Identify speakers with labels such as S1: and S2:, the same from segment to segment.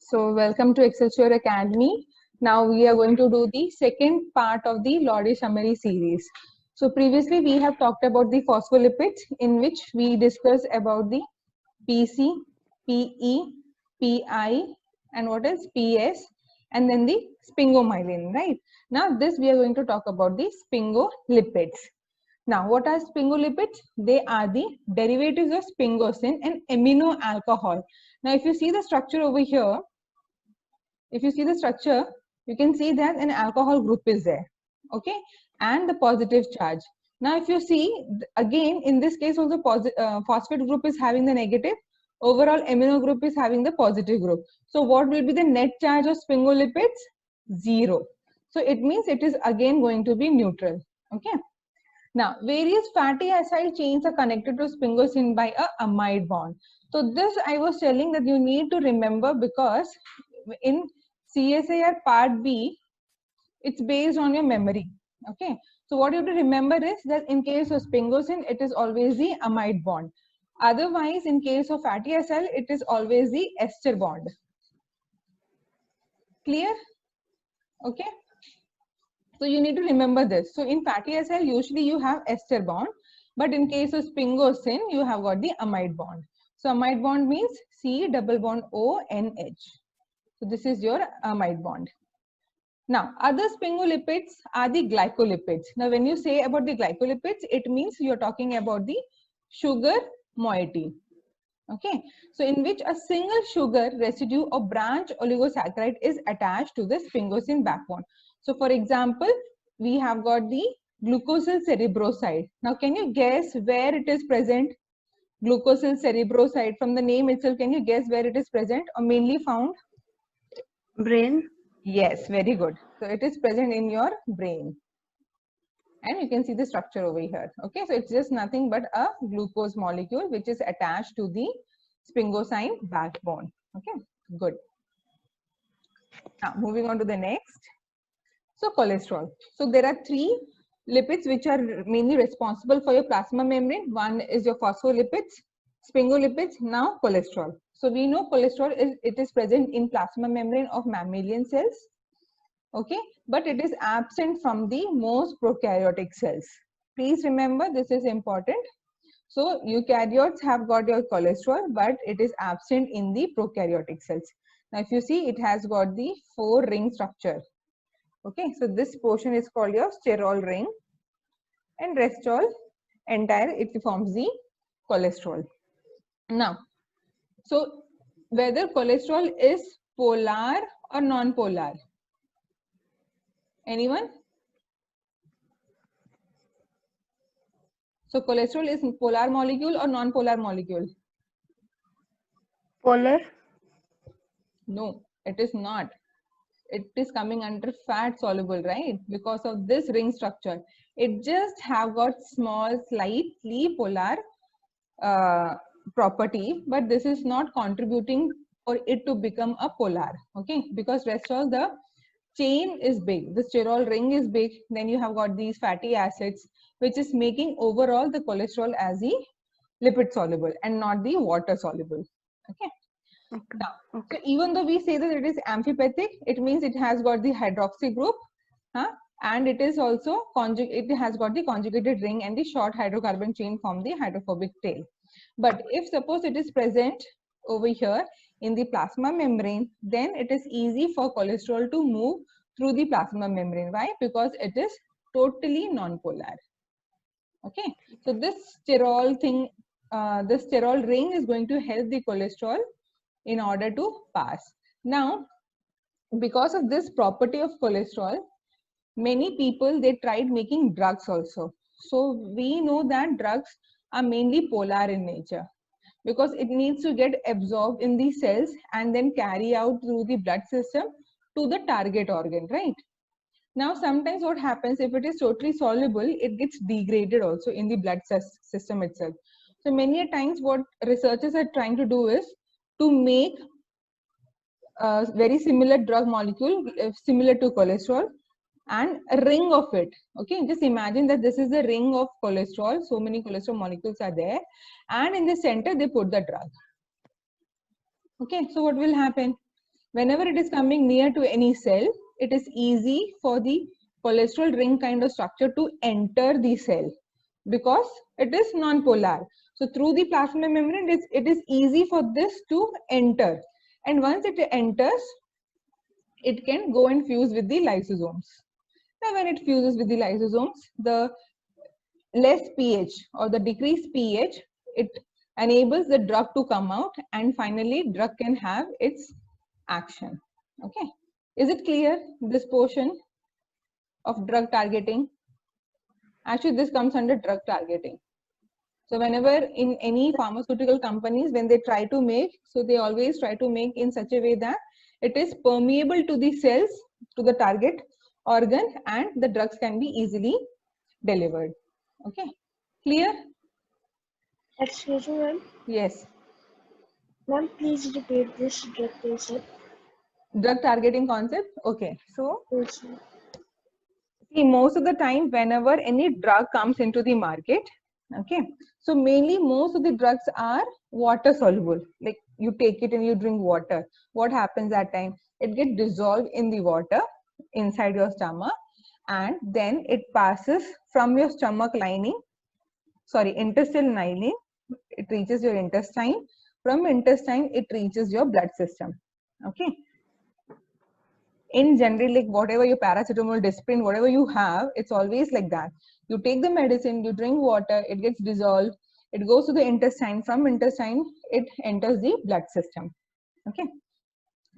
S1: So welcome to Excelsior Academy. Now we are going to do the second part of the Lordy summary series. So previously we have talked about the phospholipids, in which we discussed about the PC, PE, PI, and what is PS, and then the sphingomyelin, right? Now this we are going to talk about the sphingolipids. Now, what are sphingolipids? They are the derivatives of sphingosine and amino alcohol. Now, if you see the structure over here, if you see the structure, you can see that an alcohol group is there, okay, and the positive charge. Now, if you see, again, in this case also phosphate group is having the negative, overall amino group is having the positive group. So what will be the net charge of sphingolipids? 0. So it means it is again going to be neutral, okay. Now, various fatty acid chains are connected to sphingosine by a amide bond. So this I was telling that you need to remember, because in CSIR part B, it's based on your memory. Okay. So what you have to remember is that in case of sphingosine, it is always the amide bond. Otherwise, in case of fatty acid, it is always the ester bond. Clear? Okay. So you need to remember this. So in fatty acid, usually you have ester bond, but in case of sphingosine, you have got the amide bond. So amide bond means C double bond O N H. So this is your amide bond. Now, other sphingolipids are the glycolipids. Now, when you say about the glycolipids, it means you're talking about the sugar moiety. Okay, so in which a single sugar residue or branch oligosaccharide is attached to the sphingosine backbone. So for example, we have got the glucosyl cerebroside. Now can you guess where it is present? Glucosyl cerebroside, from the name itself, can you guess where it is present or mainly found?
S2: Brain.
S1: Yes, very good. So it is present in your brain. And you can see the structure over here. Okay, so it's just nothing but a glucose molecule which is attached to the sphingosine backbone. Okay, good. Now moving on to the next. So cholesterol. So there are three lipids which are mainly responsible for your plasma membrane. One is your phospholipids, sphingolipids, now cholesterol. So we know cholesterol is present in plasma membrane of mammalian cells. Okay, but it is absent from the most prokaryotic cells. Please remember, this is important. So eukaryotes have got your cholesterol, but it is absent in the prokaryotic cells. Now if you see, it has got the 4-ring structure. Okay, so this portion is called your sterol ring, and rest all entire it forms the cholesterol. Now, so whether cholesterol is polar or non-polar? Anyone? So cholesterol is polar molecule or non-polar molecule?
S2: Polar.
S1: No, it is not. It is coming under fat soluble, right? Because of this ring structure, it just have got small slightly polar property, but this is not contributing for it to become a polar. Okay, because rest all the chain is big, the sterol ring is big, then you have got these fatty acids which is making overall the cholesterol as the lipid soluble and not the water soluble. Okay.
S2: Okay.
S1: Now,
S2: Okay.
S1: so even though we say that it is amphipathic, it means it has got the hydroxy group, and it is also it has got the conjugated ring and the short hydrocarbon chain from the hydrophobic tail. But if suppose it is present over here in the plasma membrane, then it is easy for cholesterol to move through the plasma membrane. Why? Because it is totally non-polar. Okay, so this sterol thing, the sterol ring is going to help the cholesterol in order to pass. Now, because of this property of cholesterol, many people, they tried making drugs also. So we know that drugs are mainly polar in nature, because it needs to get absorbed in the cells and then carry out through the blood system to the target organ, right? Now, sometimes what happens, if it is totally soluble, it gets degraded also in the blood system itself. So many a times what researchers are trying to do is to make a very similar drug molecule, similar to cholesterol, and a ring of it. Okay, just imagine that this is the ring of cholesterol. So many cholesterol molecules are there, and in the center they put the drug. Okay, so what will happen? whenever it is coming near to any cell, it is easy for the cholesterol ring kind of structure to enter the cell because it is non-polar. So through the plasma membrane, it is easy for this to enter. And once it enters, it can go and fuse with the lysosomes. Now, when it fuses with the lysosomes, the less pH or the decreased pH, it enables the drug to come out, and finally drug can have its action. Okay, is it clear, this portion of drug targeting? Actually, this comes under drug targeting. So whenever in any pharmaceutical companies, when they try to make, so they always try to make in such a way that it is permeable to the cells, to the target organ, and the drugs can be easily delivered. Okay, clear?
S2: Excuse me, ma'am.
S1: Yes.
S2: Ma'am, please repeat this drug concept.
S1: Drug targeting concept. Okay, so
S2: Yes, ma'am.
S1: see, most of the time, whenever any drug comes into the market, okay, so mainly most of the drugs are water soluble. Like you take it and you drink water. What happens that time? It gets dissolved in the water inside your stomach, and then it passes from your stomach lining, sorry, intestinal lining. It reaches your intestine. From intestine, it reaches your blood system. Okay. In general, like whatever your paracetamol, Disprin, whatever you have, it's always like that. You take the medicine, you drink water, it gets dissolved, it goes to the intestine. From intestine, it enters the blood system. Okay.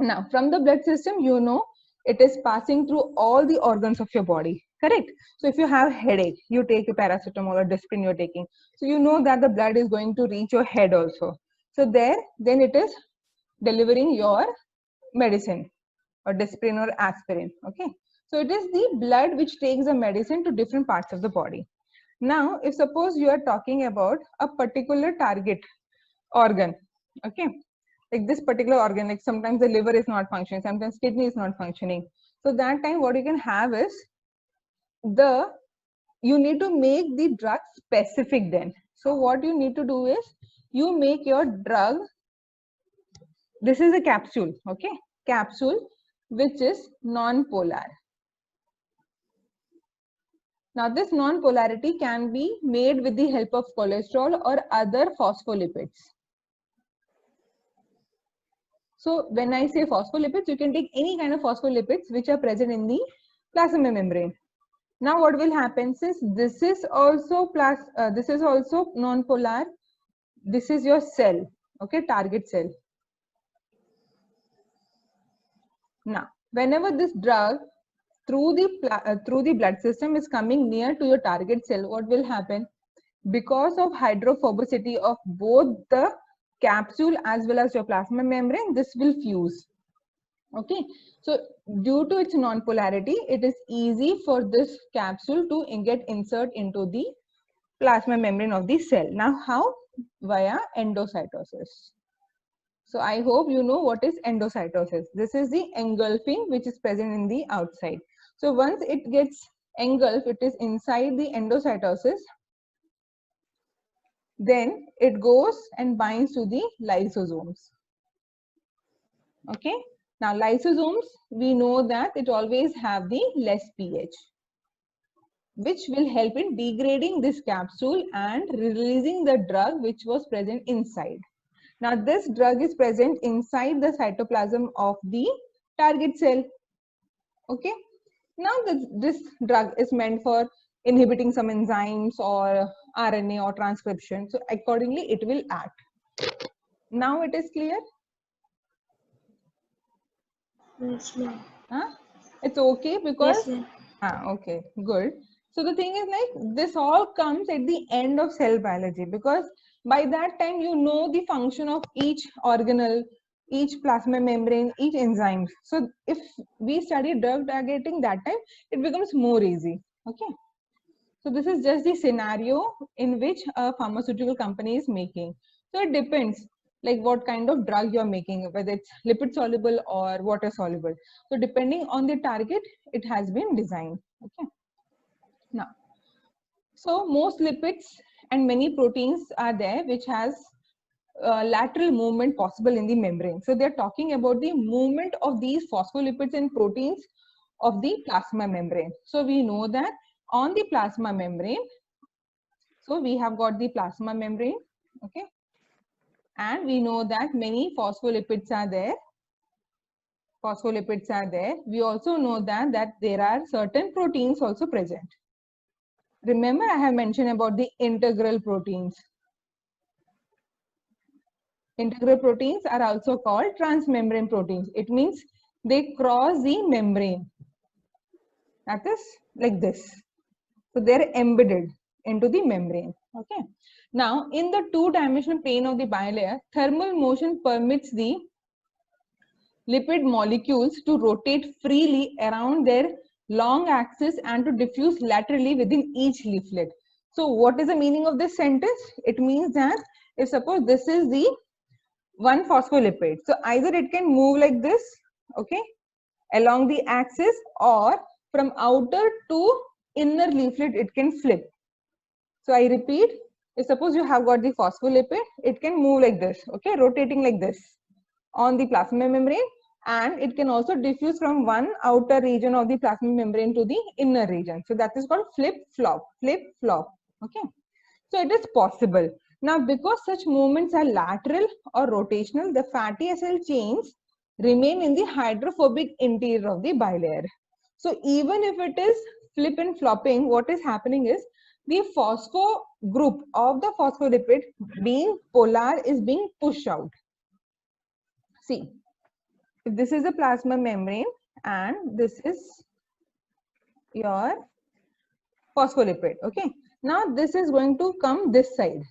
S1: Now, from the blood system, you know, it is passing through all the organs of your body. Correct. So if you have headache, you take a paracetamol or Disprin you're taking. So you know that the blood is going to reach your head also. So there, then it is delivering your medicine or Disprin or aspirin. Okay, so it is the blood which takes the medicine to different parts of the body. Now, if suppose you are talking about a particular target organ, okay, like this particular organ, like sometimes the liver is not functioning, sometimes kidney is not functioning. So that time what you can have is you need to make the drug specific then. So what you need to do is you make your drug, this is a capsule, okay, capsule which is non-polar. Now this non-polarity can be made with the help of cholesterol or other phospholipids. So when I say phospholipids, you can take any kind of phospholipids which are present in the plasma membrane. Now what will happen, since this is also non-polar, this is your cell, okay, target cell. Now whenever this drug through the blood system is coming near to your target cell, what will happen? Because of hydrophobicity of both the capsule as well as your plasma membrane, this will fuse. Okay, so due to its non-polarity, it is easy for this capsule to get insert into the plasma membrane of the cell. Now how? Via endocytosis. So I hope you know what is endocytosis. This is the engulfing which is present in the outside. So once it gets engulfed, it is inside the endocytosis, then it goes and binds to the lysosomes. Okay. Now lysosomes, we know that it always have the less pH, which will help in degrading this capsule and releasing the drug which was present inside. Now this drug is present inside the cytoplasm of the target cell. Okay. Now this drug is meant for inhibiting some enzymes or RNA or transcription. So accordingly, it will act. Now it is clear?
S2: Yes, ma'am.
S1: Huh? It's okay because,
S2: Yes, ma'am.
S1: okay, good. So the thing is like this all comes at the end of cell biology, because by that time you know the function of each organelle, each plasma membrane, each enzyme. So if we study drug targeting that time, it becomes more easy. Okay. So this is just the scenario in which a pharmaceutical company is making. So it depends like what kind of drug you're making, whether it's lipid soluble or water soluble. So depending on the target, it has been designed. Okay. Now, so most lipids and many proteins are there which has lateral movement possible in the membrane. So they're talking about the movement of these phospholipids and proteins of the plasma membrane. So we know that on the plasma membrane, so we have got the plasma membrane, okay, and we know that many phospholipids are there. Phospholipids are there. We also know that there are certain proteins also present. Remember, I have mentioned about the integral proteins. Integral proteins are also called transmembrane proteins. It means they cross the membrane. That is like this. So they're embedded into the membrane. Okay. Now, in the two-dimensional plane of the bilayer, thermal motion permits the lipid molecules to rotate freely around their long axis and to diffuse laterally within each leaflet. So what is the meaning of this sentence? It means that if suppose this is the one phospholipid, so either it can move like this, okay, along the axis, or from outer to inner leaflet it can flip. So I repeat, if suppose you have got the phospholipid, it can move like this, okay, rotating like this on the plasma membrane, and it can also diffuse from one outer region of the plasma membrane to the inner region. So that is called flip-flop, flip-flop, okay. So it is possible. Now, because such movements are lateral or rotational, the fatty acyl chains remain in the hydrophobic interior of the bilayer. So even if it is flip and flopping, what is happening is the phospho group of the phospholipid being polar is being pushed out. See, if this is a plasma membrane and this is your phospholipid, okay. Now this is going to come this side.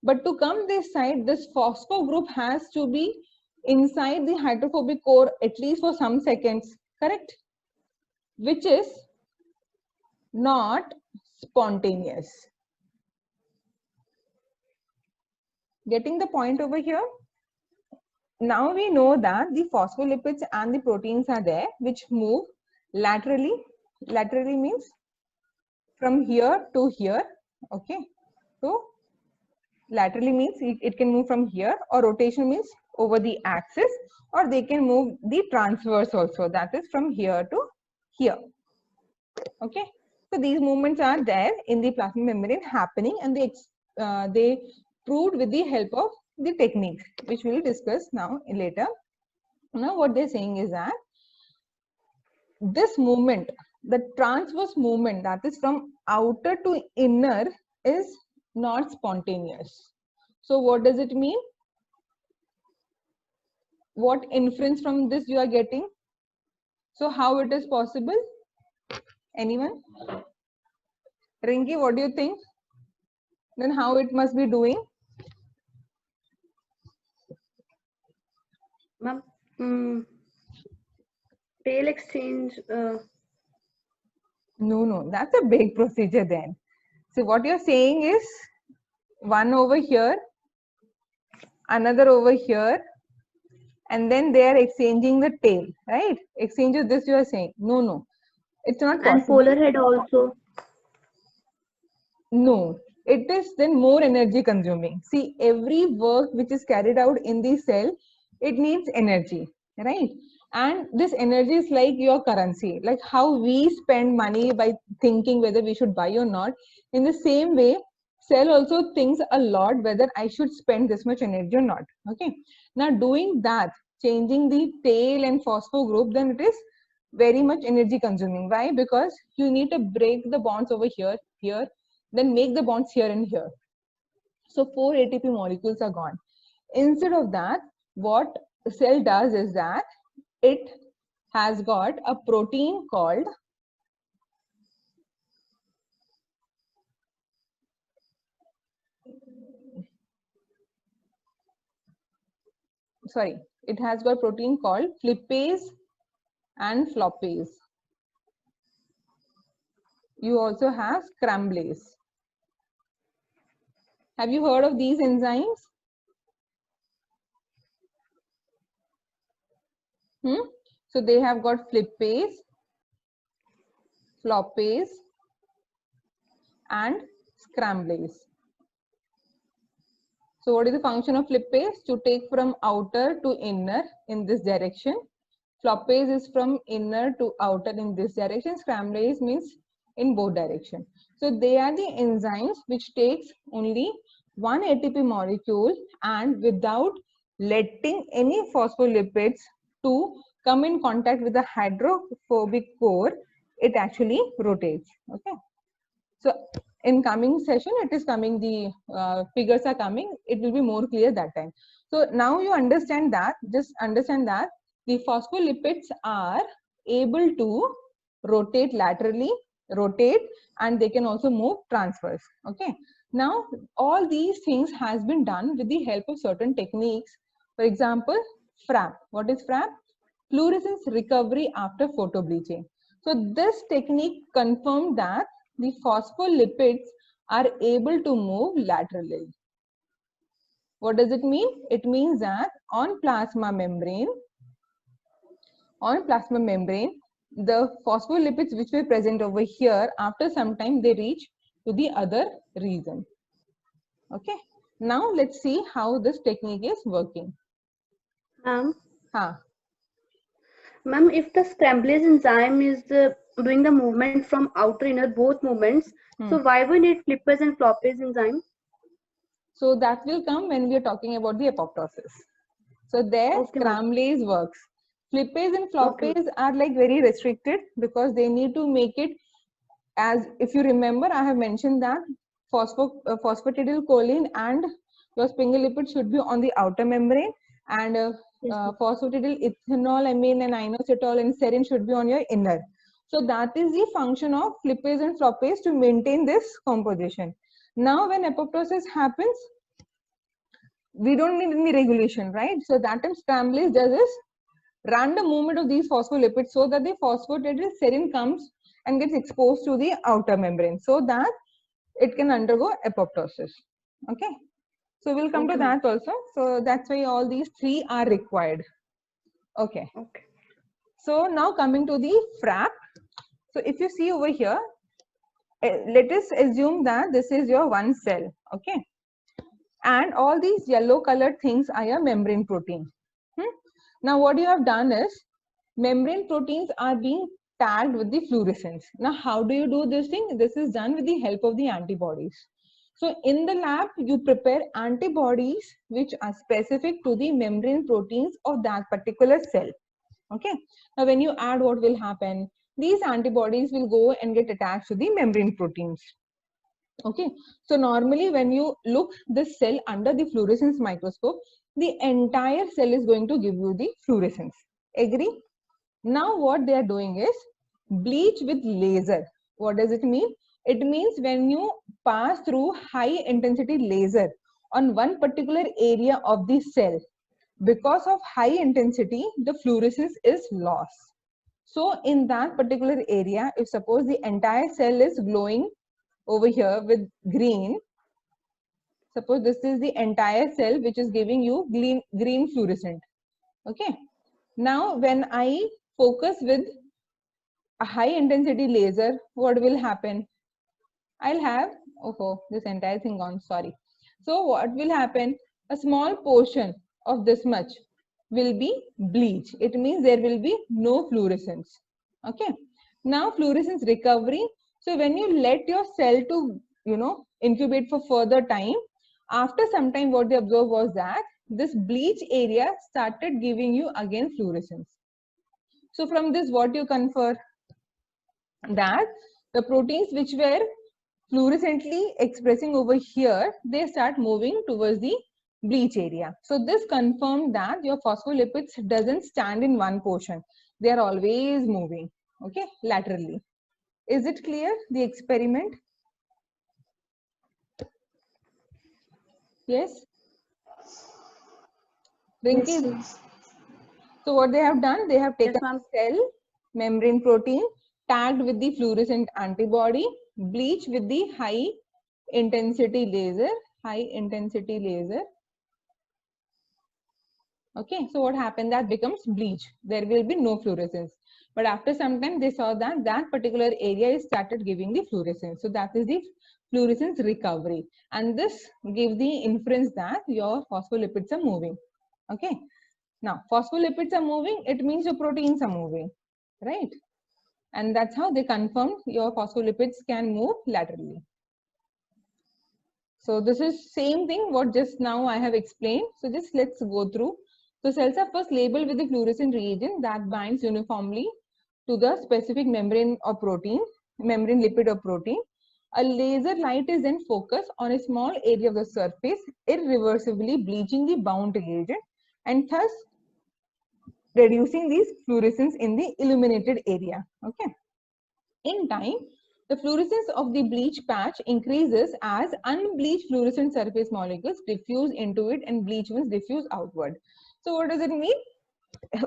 S1: But to come this side, this phospho group has to be inside the hydrophobic core at least for some seconds, correct? Which is not spontaneous. Getting the point over here? Now we know that the phospholipids and the proteins are there which move laterally. Laterally means from here to here, okay? So laterally means it can move from here, or rotation means over the axis, or they can move the transverse also, that is from here to here, okay. So these movements are there in the plasma membrane happening, and they proved with the help of the techniques which we will discuss now later. Now what they're saying is that this movement, the transverse movement, that is from outer to inner, is not spontaneous. So what does it mean? What inference from this you are getting? So how it is possible? Anyone? Rinki, what do you think? Then how it must be doing?
S3: Ma'am, tail exchange.
S1: No, that's a big procedure then. So what you're saying is one over here, another over here, and then they are exchanging the tail, right? Exchange of this you are saying. No, it's not possible.
S3: And polar head also.
S1: No, it is then more energy consuming. See, every work which is carried out in the cell, it needs energy, right? And this energy is like your currency, like how we spend money by thinking whether we should buy or not. In the same way, cell also thinks a lot whether I should spend this much energy or not. Okay. Now doing that, changing the tail and phospho group, then it is very much energy consuming. Why? Because you need to break the bonds over here, here, then make the bonds here and here. So 4 ATP molecules are gone. Instead of that, what the cell does is that it has got a protein called it has got protein called flippase and floppase. You also have scramblase. Have you heard of these enzymes? So they have got flippase, floppase, and scramblase. So what is the function of lipase? To take from outer to inner in this direction. Floppase is from inner to outer in this direction. Scramblase means in both direction. So they are the enzymes which takes only one ATP molecule and without letting any phospholipids to come in contact with the hydrophobic core, it actually rotates. Okay. So in coming session, it is coming, the figures are coming, it will be more clear that time. So now you understand that, just understand that the phospholipids are able to rotate laterally, rotate, and they can also move transverse. Okay. Now all these things has been done with the help of certain techniques. For example, FRAP. What is FRAP? Fluorescence recovery after photobleaching. So this technique confirmed that the phospholipids are able to move laterally. What does it mean? It means that on plasma membrane, the phospholipids which were present over here, after some time they reach to the other region. Okay. Now let's see how this technique is working.
S3: Ma'am,
S1: Huh.
S3: ma'am, if the scramblase enzyme is doing the movement from outer inner both movements, so why we need flippase and floppase enzyme?
S1: So that will come when we are talking about the apoptosis. So there scramblase works. Flippase and floppase are like very restricted because they need to make it as, if you remember, I have mentioned that phosphatidylcholine and your sphingolipid should be on the outer membrane, and phosphatidylethanol and inositol and serine should be on your inner. So that is the function of flippase and floppase to maintain this composition. Now when apoptosis happens, we don't need any regulation, right? So that time scramblase does is random movement of these phospholipids so that the phosphatidylserine comes and gets exposed to the outer membrane so that it can undergo apoptosis. Okay. So we'll come to that also. So that's why all these three are required. Okay. So now coming to the FRAP. So if you see over here, let us assume that this is your one cell. Okay. And all these yellow colored things are your membrane protein. Now what you have done is, membrane proteins are being tagged with the fluorescence. Now how do you do this thing? This is done with the help of the antibodies. So in the lab, you prepare antibodies which are specific to the membrane proteins of that particular cell. Okay. Now when you add, what will happen? These antibodies will go and get attached to the membrane proteins. Okay. So normally when you look this cell under the fluorescence microscope, the entire cell is going to give you the fluorescence. Agree? Now what they are doing is bleach with laser. What does it mean? It means when you pass through high intensity laser on one particular area of the cell, because of high intensity, the fluorescence is lost. So in that particular area, if suppose the entire cell is glowing over here with green, suppose this is the entire cell which is giving you green fluorescent. Okay. Now when I focus with a high intensity laser, what will happen? I'll have, this entire thing gone, sorry. So what will happen? A small portion of this much will be bleach. It means there will be no fluorescence. Okay. Now fluorescence recovery. So when you let your cell to, incubate for further time, after some time what they observed was that this bleach area started giving you again fluorescence. So from this, what you confer? That the proteins which were fluorescently expressing over here, they start moving towards the bleach area. So this confirmed that your phospholipids doesn't stand in one portion. They are always moving, okay, laterally. Is it clear, the experiment? Yes? Rinki?
S2: Yes.
S1: So what they have done, they have taken a cell membrane protein, tagged with the fluorescent antibody, bleach with the high intensity laser. Okay, so what happened? That becomes bleach. There will be no fluorescence. But after some time, they saw that that particular area is started giving the fluorescence. So that is the fluorescence recovery, and this gives the inference that your phospholipids are moving. Okay, now phospholipids are moving, it means your proteins are moving, right? And that's how they confirm your phospholipids can move laterally. So this is same thing what just now I have explained. So just let's go through. So cells are first labeled with the fluorescent reagent that binds uniformly to the specific membrane or protein, membrane lipid or protein. A laser light is then focused on a small area of the surface, irreversibly bleaching the bound reagent and thus reducing these fluorescence in the illuminated area. Okay. In time, the fluorescence of the bleach patch increases as unbleached fluorescent surface molecules diffuse into it and bleach ones diffuse outward. So what does it mean?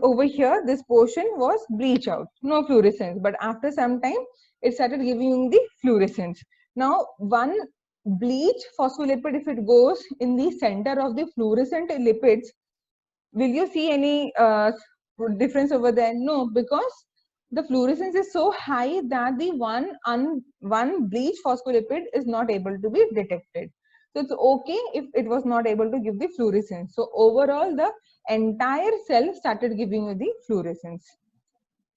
S1: Over here, this portion was bleach out, no fluorescence, but after some time, it started giving you the fluorescence. Now, one bleach phospholipid, if it goes in the center of the fluorescent lipids, will you see any difference over there? No, because the fluorescence is so high that the one bleach phospholipid is not able to be detected. So it's okay if it was not able to give the fluorescence. So overall, the entire cell started giving you the fluorescence.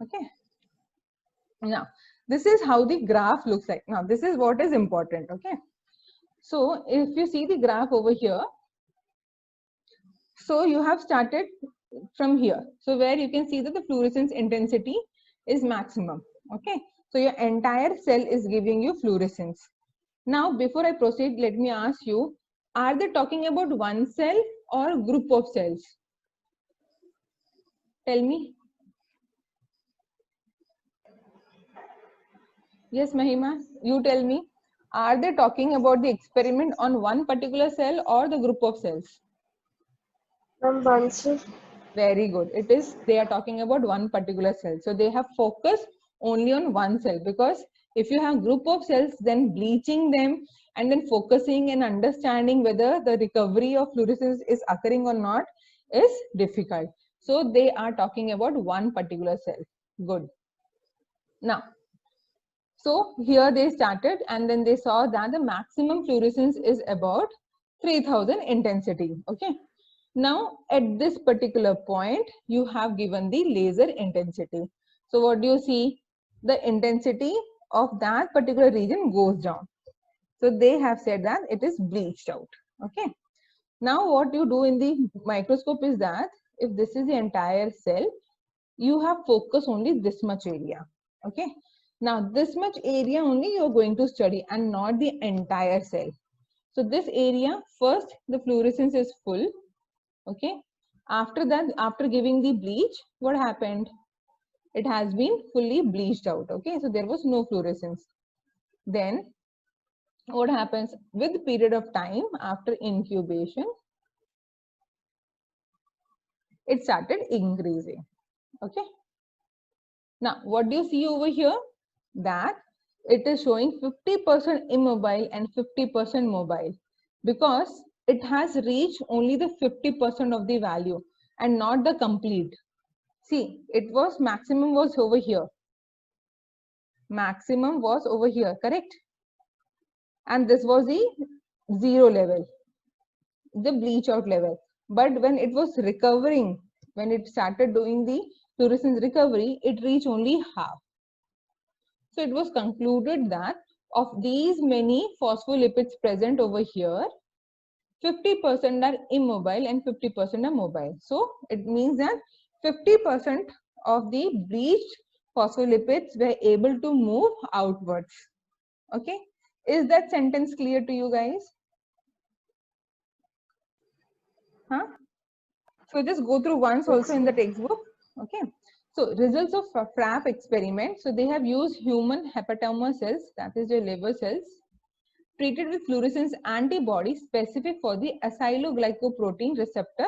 S1: Okay. Now, this is how the graph looks like. Now, this is what is important. Okay. So if you see the graph over here, so you have started from here. So where you can see that the fluorescence intensity is maximum. Okay. So your entire cell is giving you fluorescence. Now, before I proceed, let me ask you, are they talking about one cell or group of cells? Tell me. Yes, Mahima, you tell me. Are they talking about the experiment on one particular cell or the group of cells?
S2: One cell.
S1: Very good. It is, they are talking about one particular cell. So they have focused only on one cell, because if you have group of cells, then bleaching them and then focusing and understanding whether the recovery of fluorescence is occurring or not is difficult. So they are talking about one particular cell. Good. Now, so here they started and then they saw that the maximum fluorescence is about 3000 intensity. Okay. Now at this particular point, you have given the laser intensity. So what do you see? The intensity of that particular region goes down. So they have said that it is bleached out. Okay. Now what you do in the microscope is that if this is the entire cell, you have focus only this much area. Okay. Now this much area only you are going to study and not the entire cell. So this area, first the fluorescence is full. Okay. After that, after giving the bleach, what happened? It has been fully bleached out. Okay. So there was no fluorescence. Then what happens with the period of time after incubation? It started increasing. Okay. Now, what do you see over here? That it is showing 50% immobile and 50% mobile, because it has reached only the 50% of the value and not the complete. See, it was maximum was over here. Maximum was over here, correct? And this was the 0 level, the bleach out level. But when it was recovering, when it started doing the fluorescence recovery, it reached only half. So it was concluded that of these many phospholipids present over here, 50% are immobile and 50% are mobile. So it means that 50% of the bleached phospholipids were able to move outwards. Okay. Is that sentence clear to you guys? Huh? So just go through once also in the textbook. Okay. So results of FRAP experiment. So they have used human hepatoma cells, that is your liver cells, treated with fluorescence antibodies specific for the acyloglycoprotein receptor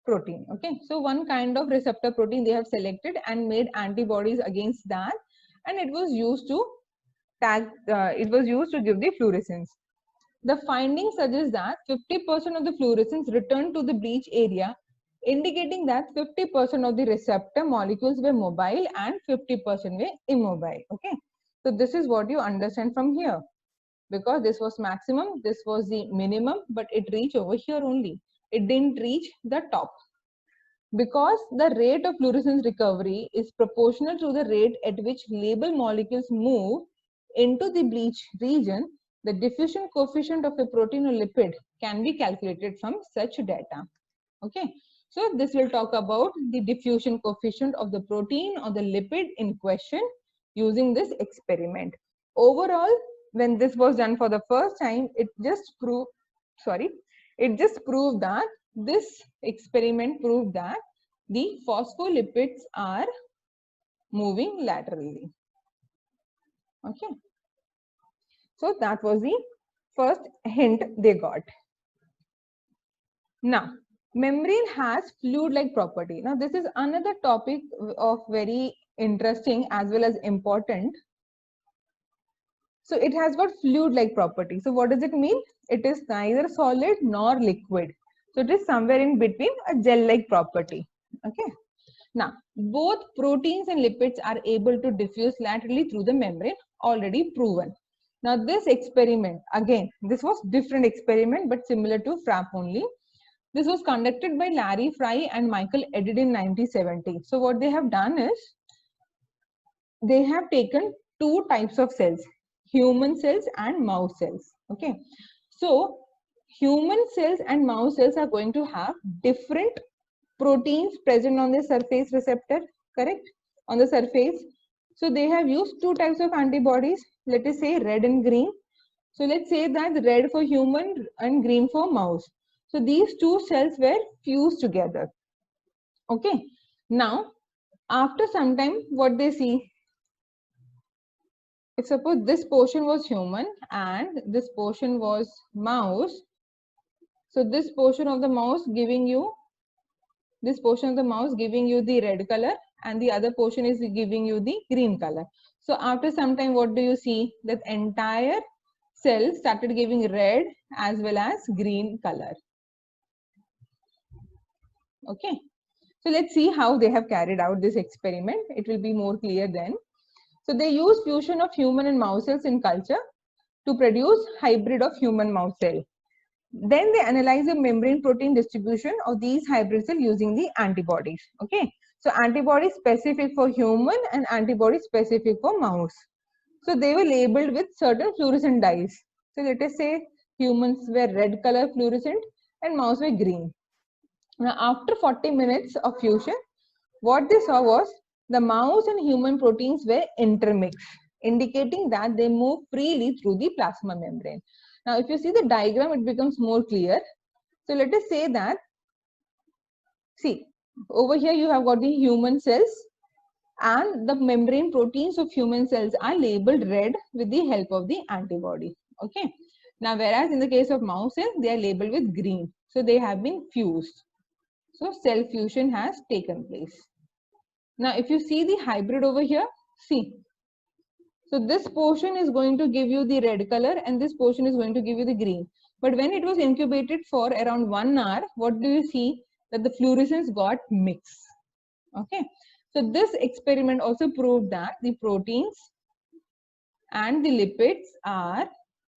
S1: protein. Okay. So one kind of receptor protein they have selected and made antibodies against that, and it was used to give the fluorescence. The findings suggest that 50% of the fluorescence returned to the bleach area, indicating that 50% of the receptor molecules were mobile and 50% were immobile. Okay. So this is what you understand from here. because this was maximum, this was the minimum, but it reached over here only. It didn't reach the top. Because the rate of fluorescence recovery is proportional to the rate at which label molecules move into the bleach region, the diffusion coefficient of a protein or lipid can be calculated from such data. Okay, so this will talk about the diffusion coefficient of the protein or the lipid in question using this experiment. Overall, when this was done for the first time, it just proved that this experiment proved that the phospholipids are moving laterally. Okay, so that was the first hint they got. Now, membrane has fluid-like property. Now, this is another topic of very interesting as well as important. So, it has got fluid-like property. So, what does it mean? It is neither solid nor liquid. So, it is somewhere in between, a gel-like property. Okay. Now, both proteins and lipids are able to diffuse laterally through the membrane, already proven. Now, this experiment, again, this was different experiment, but similar to FRAP only. This was conducted by Larry Fry and Michael Edid in 1970. So what they have done is, they have taken two types of cells, human cells and mouse cells. Okay. So human cells and mouse cells are going to have different proteins present on the surface receptor, correct? On the surface. So they have used two types of antibodies, let us say red and green. So let's say that red for human and green for mouse. So these two cells were fused together. Okay. Now, after some time, what they see, if suppose this portion was human and this portion was mouse, so this portion of the mouse giving you, the red color, and the other portion is giving you the green color. So after some time, what do you see? That entire cell started giving red as well as green color. Okay, so let's see how they have carried out this experiment. It will be more clear then. So they use fusion of human and mouse cells in culture to produce hybrid of human mouse cell. Then they analyze the membrane protein distribution of these hybrid cells using the antibodies. Okay, so antibody specific for human and antibody specific for mouse. So they were labeled with certain fluorescent dyes. So let us say humans were red color fluorescent and mouse were green. Now, after 40 minutes of fusion, what they saw was the mouse and human proteins were intermixed, indicating that they move freely through the plasma membrane. Now, if you see the diagram, it becomes more clear. So let us say that, see, over here you have got the human cells and the membrane proteins of human cells are labeled red with the help of the antibody. Okay. Now, whereas in the case of mouse cells, they are labeled with green. So they have been fused. So cell fusion has taken place. Now, if you see the hybrid over here, see. So this portion is going to give you the red color and this portion is going to give you the green. But when it was incubated for around 1 hour, what do you see? That the fluorescence got mixed. Okay. So this experiment also proved that the proteins and the lipids are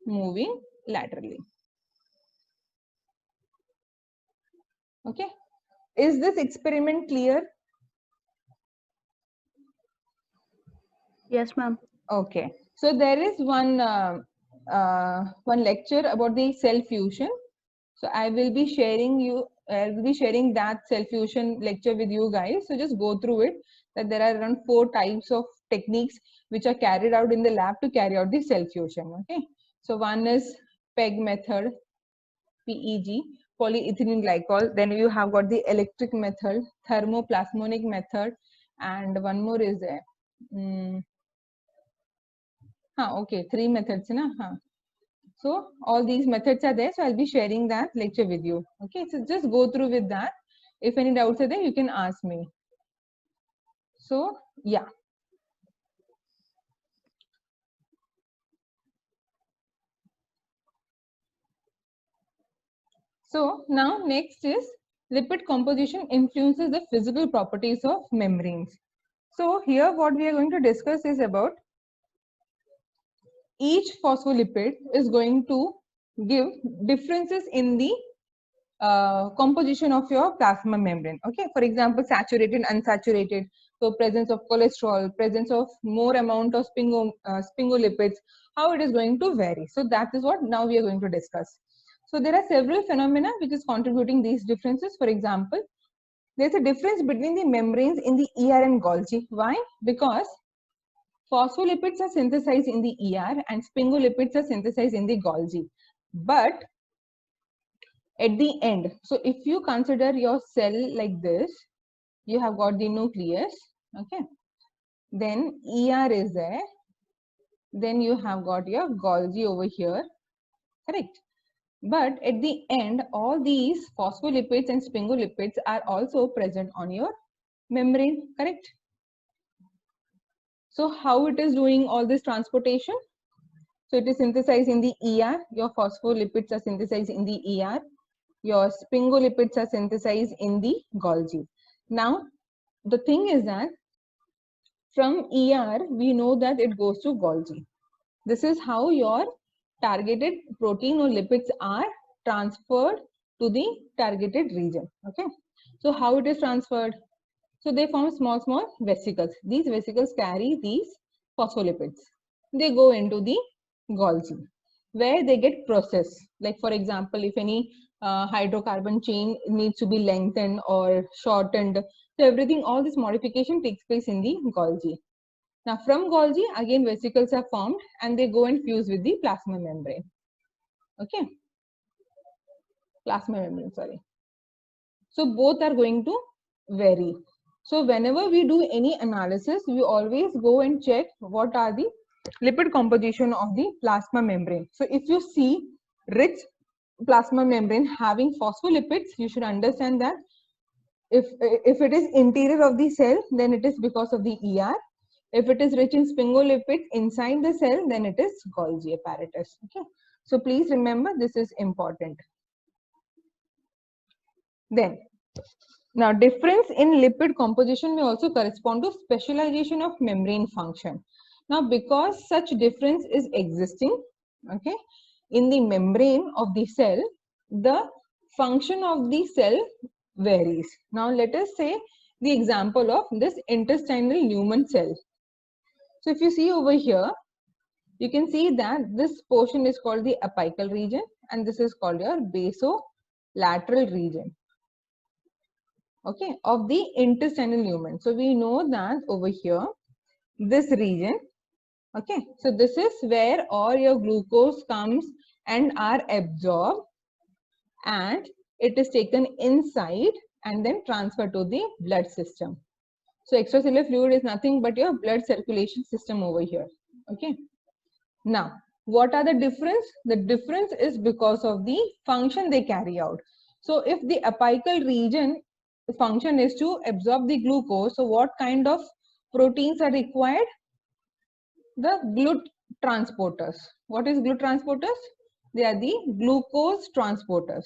S1: moving laterally. Okay. Is this experiment clear?
S3: Yes, ma'am.
S1: Okay. So there is one lecture about the cell fusion. So I will be sharing that cell fusion lecture with you guys. So just go through it. That there are around 4 types of techniques which are carried out in the lab to carry out the cell fusion. Okay. So one is PEG method, PEG, polyethylene glycol. Then you have got the electric method, thermoplasmonic method, and one more is there. Okay, 3 methods. So all these methods are there. So I'll be sharing that lecture with you. Okay, so just go through with that. If any doubts are there, you can ask me. So yeah. So now next is lipid composition influences the physical properties of membranes. So here what we are going to discuss is about each phospholipid is going to give differences in the composition of your plasma membrane. Okay, for example, saturated, unsaturated, so presence of cholesterol, presence of more amount of sphingolipids, how it is going to vary. So that is what now we are going to discuss. So there are several phenomena which is contributing these differences. For example, there's a difference between the membranes in the ER and Golgi. Why? Because phospholipids are synthesized in the ER and sphingolipids are synthesized in the Golgi. But at the end, so if you consider your cell like this, you have got the nucleus, okay, then ER is there, then you have got your Golgi over here, correct? But at the end, all these phospholipids and sphingolipids are also present on your membrane, correct? So how it is doing all this transportation? So it is synthesized in the ER, your phospholipids are synthesized in the ER, your sphingolipids are synthesized in the Golgi. Now, the thing is that from ER, we know that it goes to Golgi. This is how your targeted protein or lipids are transferred to the targeted region. Okay. So how it is transferred? So they form small, small vesicles. These vesicles carry these phospholipids. They go into the Golgi, where they get processed. Like for example, if any hydrocarbon chain needs to be lengthened or shortened, so everything, all this modification takes place in the Golgi. Now from Golgi, again vesicles are formed and they go and fuse with the plasma membrane. Okay, plasma membrane, sorry. So both are going to vary. So whenever we do any analysis, we always go and check what are the lipid composition of the plasma membrane. So if you see rich plasma membrane having phospholipids, you should understand that if it is interior of the cell, then it is because of the ER. If it is rich in sphingolipids inside the cell, then it is Golgi apparatus. Okay. So please remember, this is important. Then, now difference in lipid composition may also correspond to specialization of membrane function. Now, because such difference is existing, okay, in the membrane of the cell, the function of the cell varies. Now, let us say the example of this intestinal lumen cell. So if you see over here, you can see that this portion is called the apical region and this is called your basolateral region, okay, of the intestinal lumen. So we know that over here, this region, okay, so this is where all your glucose comes and are absorbed and it is taken inside and then transferred to the blood system. So extracellular fluid is nothing but your blood circulation system over here. Okay. Now, what are the difference? The difference is because of the function they carry out. So if the apical region function is to absorb the glucose, so what kind of proteins are required? The GLUT transporters. What is GLUT transporters? They are the glucose transporters.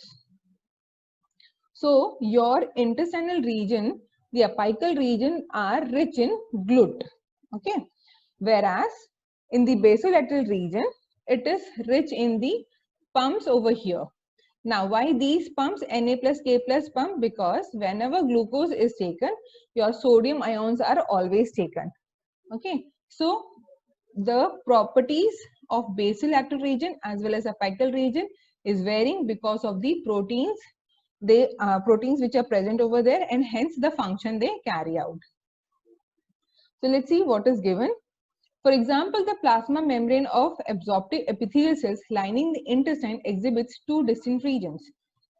S1: So your intestinal region, the apical region are rich in GLUT, okay, whereas in the basolateral region, it is rich in the pumps over here. Now, why these pumps, Na plus K plus pump? Because whenever glucose is taken, your sodium ions are always taken, okay. So the properties of basolateral region as well as apical region is varying because of the proteins. They proteins which are present over there and hence the function they carry out. So let's see what is given. For example, the plasma membrane of absorptive epithelial cells lining the intestine exhibits two distinct regions.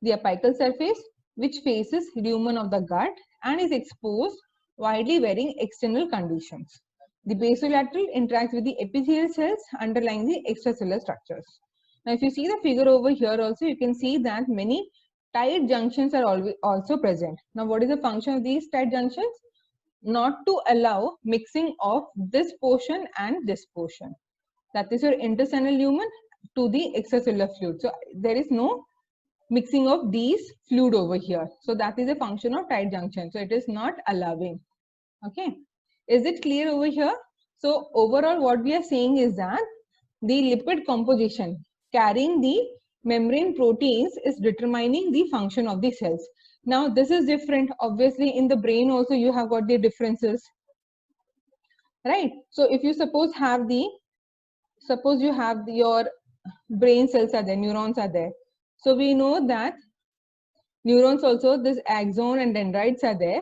S1: The apical surface, which faces lumen of the gut and is exposed widely varying external conditions. The basolateral interacts with the epithelial cells underlying the extracellular structures. Now, if you see the figure over here also, you can see that many tight junctions are also present. Now, what is the function of these tight junctions? Not to allow mixing of this portion and this portion. That is your intestinal lumen to the extracellular fluid. So, there is no mixing of these fluid over here. So, that is a function of tight junction. So, it is not allowing. Okay. Is it clear over here? So, overall what we are saying is that the lipid composition carrying the membrane proteins is determining the function of the cells. Now this is different. Obviously in the brain also you have got the differences, right? So if you suppose you have your brain cells are there, neurons are there. So we know that neurons also, this axon and dendrites are there.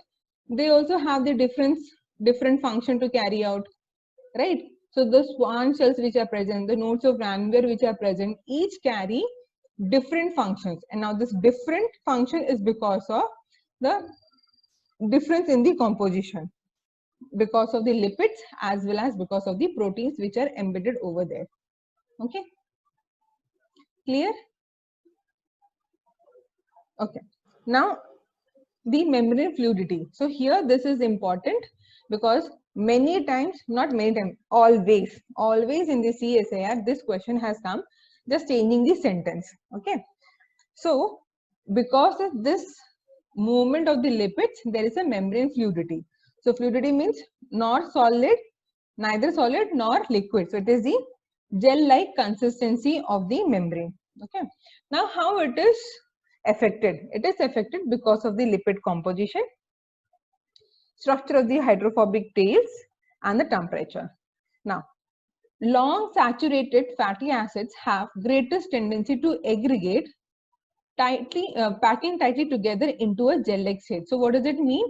S1: They also have the different function to carry out, right? So the Schwann cells which are present, the nodes of Ranvier which are present, each carry different functions. And now this different function is because of the difference in the composition, because of the lipids as well as because of the proteins which are embedded over there. Okay, clear? Okay, now the membrane fluidity. So here this is important because many times, not many times, always in the CSIR this question has come, just changing the sentence. Okay, so because of this movement of the lipids, there is a membrane fluidity. So fluidity means not solid, neither solid nor liquid. So it is the gel-like consistency of the membrane. Okay, now how it is affected? It is affected because of the lipid composition, structure of the hydrophobic tails, and the temperature. Now, long saturated fatty acids have greatest tendency to aggregate tightly, packing tightly together into a gel-like state. So what does it mean?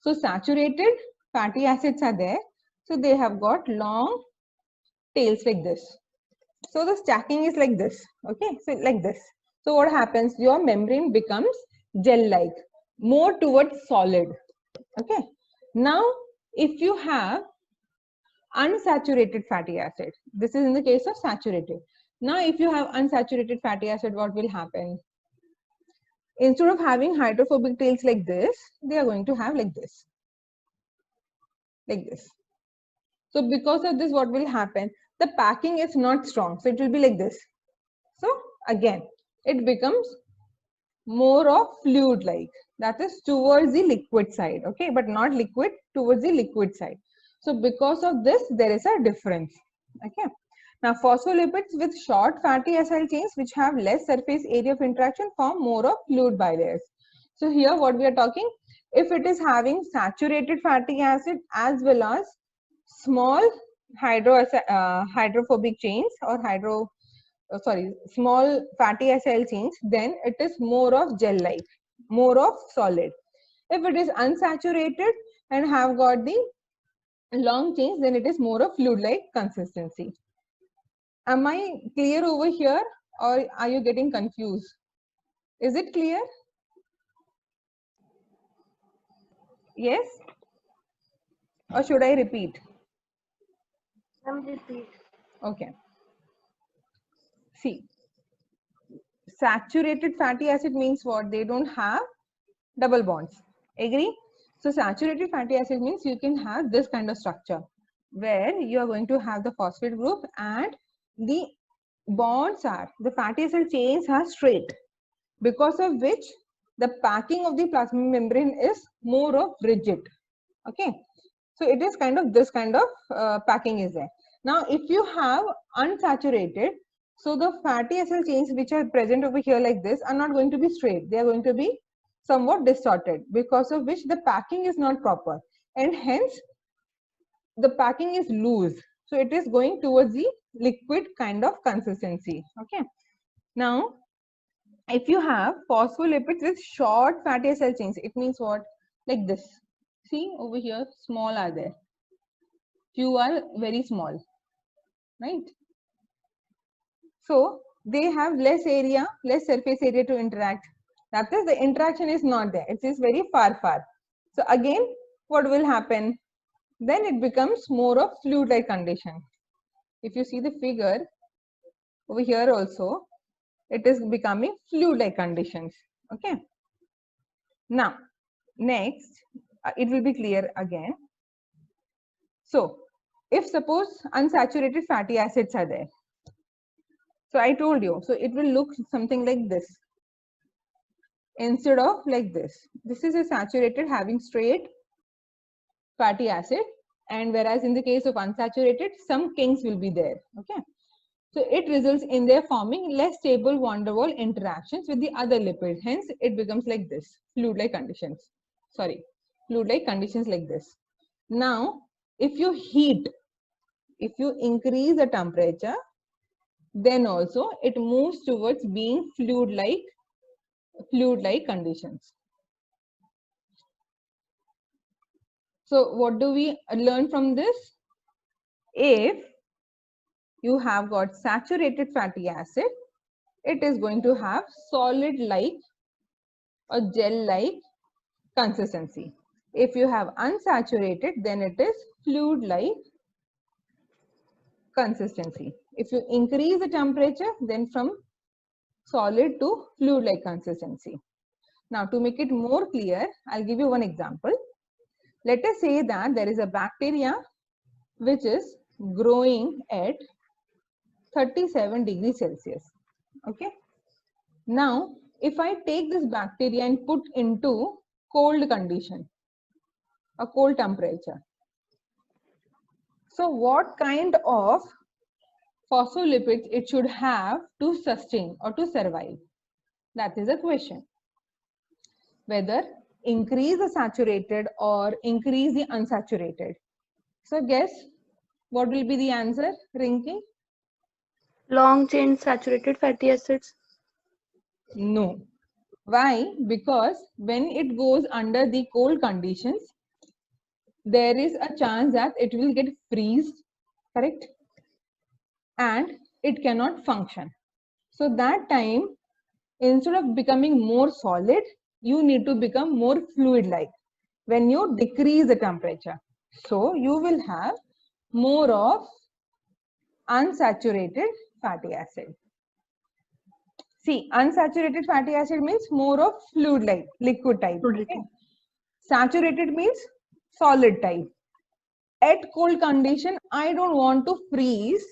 S1: So saturated fatty acids are there. So they have got long tails like this. So the stacking is like this. Okay, so like this. So what happens? Your membrane becomes gel-like, more towards solid. Okay. Now, if you have unsaturated fatty acid, this is in the case of saturated. Now, if you have unsaturated fatty acid, what will happen? Instead of having hydrophobic tails like this, they are going to have like this. Like this. So because of this, what will happen? The packing is not strong. So it will be like this. So again, it becomes more of fluid-like, that is towards the liquid side, okay, but not liquid, towards the liquid side. So because of this, there is a difference. Okay. Now phospholipids with short fatty acyl chains which have less surface area of interaction form more of fluid bilayers. So here what we are talking, if it is having saturated fatty acid as well as small hydrophobic chains or small fatty acyl chains, then it is more of gel-like, more of solid. If it is unsaturated and have got the long chains, then it is more of fluid-like consistency. Am I clear over here or are you getting confused? Is it clear? Yes? Or should I repeat?
S2: Repeat.
S1: Okay. See, saturated fatty acid means what? They don't have double bonds. Agree? So saturated fatty acid means you can have this kind of structure where you are going to have the phosphate group and the bonds are, the fatty acid chains are straight, because of which the packing of the plasma membrane is more of rigid. Okay. So it is kind of this kind of packing is there. Now if you have unsaturated, so the fatty acyl chains which are present over here like this are not going to be straight. They are going to be somewhat distorted, because of which the packing is not proper and hence the packing is loose. So it is going towards the liquid kind of consistency. Okay. Now, if you have phospholipids with short fatty acyl chains, it means what? Like this. See over here, small are there. Few are very small, right? So they have less area, less surface area to interact. That is, the interaction is not there. It is very far. So again, what will happen? Then it becomes more of fluid-like condition. If you see the figure over here also, it is becoming fluid-like conditions. Okay. Now, next, it will be clear again. So, if suppose unsaturated fatty acids are there, so I told you, so it will look something like this instead of like this. This is a saturated having straight fatty acid, and whereas in the case of unsaturated, some kinks will be there. Okay. So it results in their forming less stable van der Waals interactions with the other lipid. Hence, it becomes like this, fluid-like conditions. Sorry, fluid-like conditions like this. Now, if you heat, if you increase the temperature, then also it moves towards being fluid-like conditions. So what do we learn from this? If you have got saturated fatty acid, it is going to have solid-like or gel-like consistency. If you have unsaturated, then it is fluid-like consistency. If you increase the temperature, then from solid to fluid-like consistency. Now, to make it more clear, I'll give you one example. Let us say that there is a bacteria which is growing at 37 degrees Celsius. Okay. Now, if I take this bacteria and put into cold condition, a cold temperature. So, what kind of phospholipids it should have to sustain or to survive? That is a question. Whether increase the saturated or increase the unsaturated. So, guess what will be the answer, Rinki?
S3: Long chain saturated fatty acids.
S1: No. Why? Because when it goes under the cold conditions, there is a chance that it will get freezed, correct? And it cannot function. So that time, instead of becoming more solid, you need to become more fluid-like when you decrease the temperature. So you will have more of unsaturated fatty acid. See, unsaturated fatty acid means more of fluid-like, liquid type. Okay? Saturated means solid type. At cold condition, I don't want to freeze.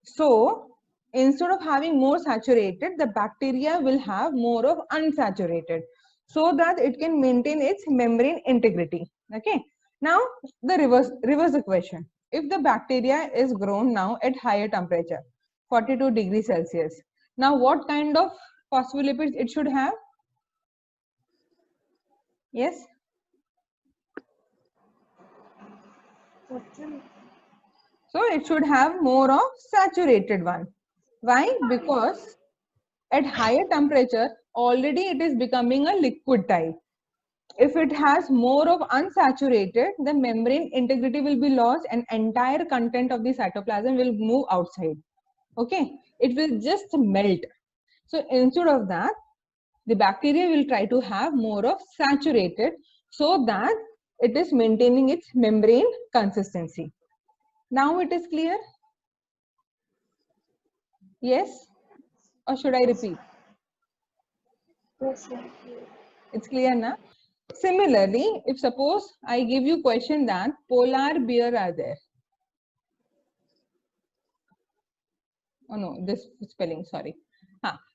S1: So, instead of having more saturated, the bacteria will have more of unsaturated so that it can maintain its membrane integrity. Okay. Now, the reverse the question. If the bacteria is grown now at higher temperature, 42 degrees Celsius, now what kind of phospholipids it should have? Yes? So it should have more of saturated one. Why? Because at higher temperature, already it is becoming a liquid type. If it has more of unsaturated, the membrane integrity will be lost and entire content of the cytoplasm will move outside. Okay, it will just melt. So instead of that, the bacteria will try to have more of saturated so that it is maintaining its membrane consistency. Now it is clear? Yes? Or should I repeat?
S2: Yes, sir.
S1: It's clear now? Similarly, if suppose I give you question that polar bear are there. Oh no, this spelling, sorry.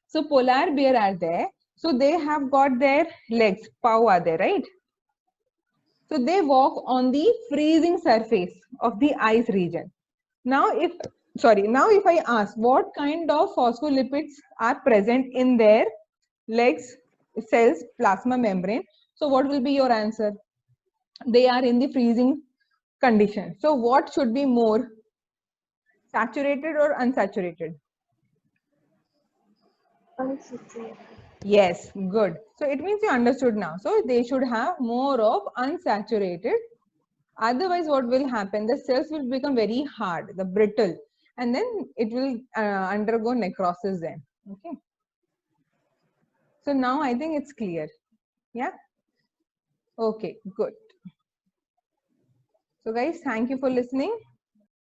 S1: So polar bear are there. So they have got their legs, paw are there, right? So they walk on the freezing surface of the ice region. Now if I ask what kind of phospholipids are present in their legs, cells, plasma membrane, so what will be your answer? They are in the freezing condition. So what should be more, saturated or unsaturated?
S2: Unsaturated.
S1: Yes, good. So it means you understood now. So they should have more of unsaturated. Otherwise, what will happen? The cells will become very hard, the brittle, and then it will undergo necrosis then. Okay. So now I think it's clear. Yeah. Okay, good. So guys, thank you for listening.